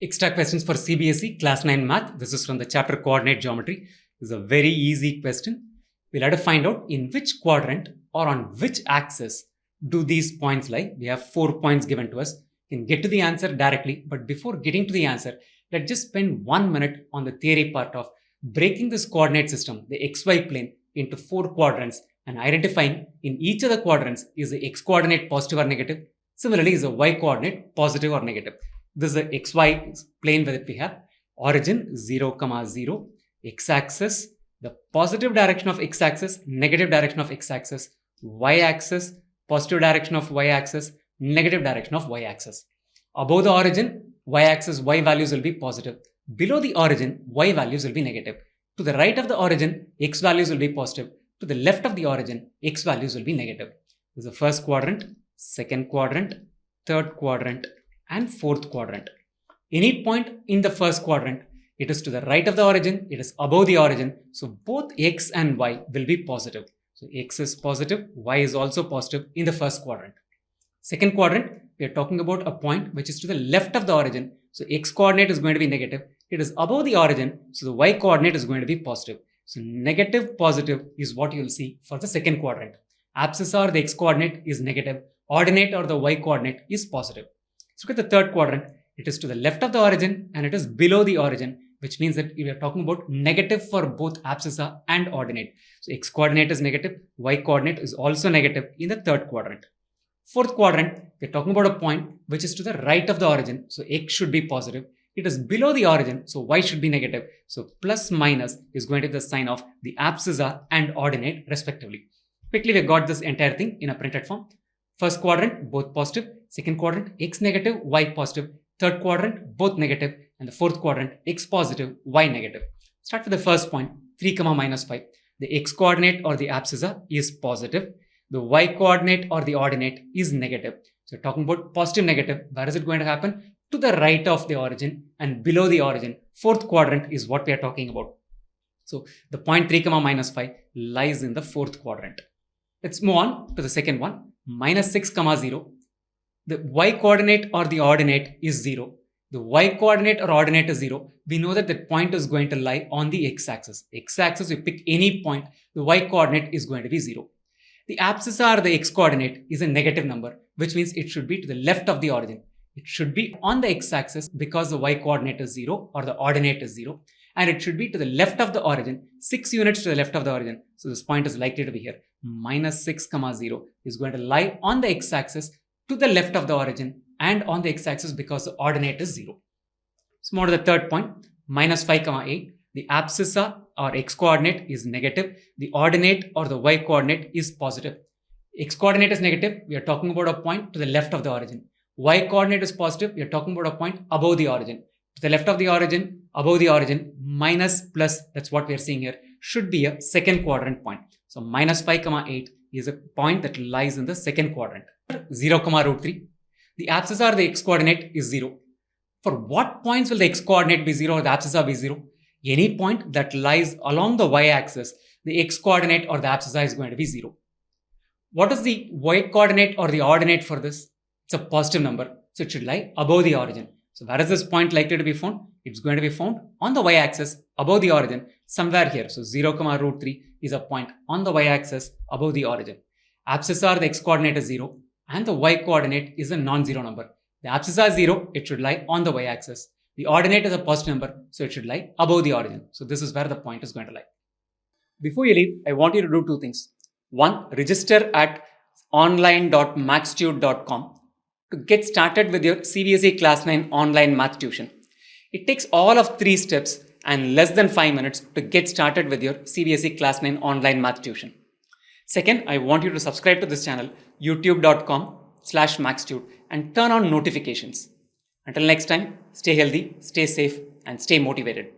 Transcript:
Extra questions for CBSE Class 9 Math. This is from the chapter Coordinate Geometry. This is a very easy question. We'll have to find out in which quadrant or on which axis do these points lie. We have 4 points given to us. You can get to the answer directly, but before getting to the answer, let's just spend 1 minute on the theory part of breaking this coordinate system, the XY plane, into 4 quadrants and identifying in each of the quadrants is the X coordinate positive or negative. Similarly, is the Y coordinate positive or negative. This is the XY plane that we have. Origin 0, 0, x-axis, the positive direction of x-axis, negative direction of x-axis, y-axis, positive direction of y-axis, negative direction of y-axis. Above the origin, y-axis, y values will be positive. Below the origin, y values will be negative. To the right of the origin, x values will be positive. To the left of the origin, x values will be negative. This is the first quadrant, second quadrant, third quadrant, and fourth quadrant. Any point in the first quadrant, it is to the right of the origin, it is above the origin. So both x and y will be positive. So x is positive, y is also positive in the first quadrant. Second quadrant, we are talking about a point which is to the left of the origin. So x coordinate is going to be negative. It is above the origin, so the y coordinate is going to be positive. So negative, positive is what you will see for the second quadrant. Abscissa, the x coordinate is negative. Ordinate or the y coordinate is positive. Let's look at the third quadrant. It is to the left of the origin and it is below the origin, which means that we are talking about negative for both abscissa and ordinate. So x coordinate is negative, y coordinate is also negative in the third quadrant. Fourth quadrant, we are talking about a point which is to the right of the origin. So x should be positive. It is below the origin, so y should be negative. So plus minus is going to be the sign of the abscissa and ordinate respectively. Quickly, we got this entire thing in a printed form. First quadrant, both positive. Second quadrant, x negative, y positive. Third quadrant, both negative. And the fourth quadrant, x positive, y negative. Start with the first point, 3, minus 5. The x coordinate or the abscissa is positive. The y coordinate or the ordinate is negative. So we're talking about positive, negative. Where is it going to happen? To the right of the origin and below the origin. Fourth quadrant is what we are talking about. So the point 3, minus 5 lies in the fourth quadrant. Let's move on to the second one. Minus 6, 0. The y coordinate or the ordinate is 0. The y coordinate or ordinate is 0. We know that the point is going to lie on the x-axis. X-axis, you pick any point, the y coordinate is going to be 0. The abscissa or the x coordinate is a negative number, which means it should be to the left of the origin. It should be on the x-axis because the y coordinate is 0 or the ordinate is 0. And it should be to the left of the origin, 6 units to the left of the origin. So this point is likely to be here. Minus 6, 0 is going to lie on the x-axis to the left of the origin and on the x-axis because the ordinate is 0. So more to the third point, minus 5, 8. The abscissa or x coordinate is negative. The ordinate or the y coordinate is positive. X coordinate is negative. We are talking about a point to the left of the origin. Y coordinate is positive. We are talking about a point above the origin. To the left of the origin, above the origin, minus plus, that's what we are seeing here, should be a second quadrant point. So minus 5, 8 is a point that lies in the second quadrant. 0, root 3. The abscissa or the x coordinate is 0. For what points will the x coordinate be 0 or the abscissa be 0? Any point that lies along the y-axis, the x coordinate or the abscissa is going to be 0. What is the y coordinate or the ordinate for this? It's a positive number, so it should lie above the origin. So where is this point likely to be found? It's going to be found on the y-axis above the origin, somewhere here. So 0, root 3 is a point on the y-axis above the origin. Abscissa or the x coordinate is 0 and the y coordinate is a non-zero number. The abscissa is 0, it should lie on the y-axis. The ordinate is a positive number, so it should lie above the origin. So this is where the point is going to lie. Before you leave, I want you to do 2 things. 1, register at online.maxtute.com to get started with your CBSE Class 9 online math tuition. It takes all of 3 steps and less than 5 minutes to get started with your CBSE Class 9 online math tuition. Second, I want you to subscribe to this channel, youtube.com/maxtute, and turn on notifications. Until next time, stay healthy, stay safe, and stay motivated.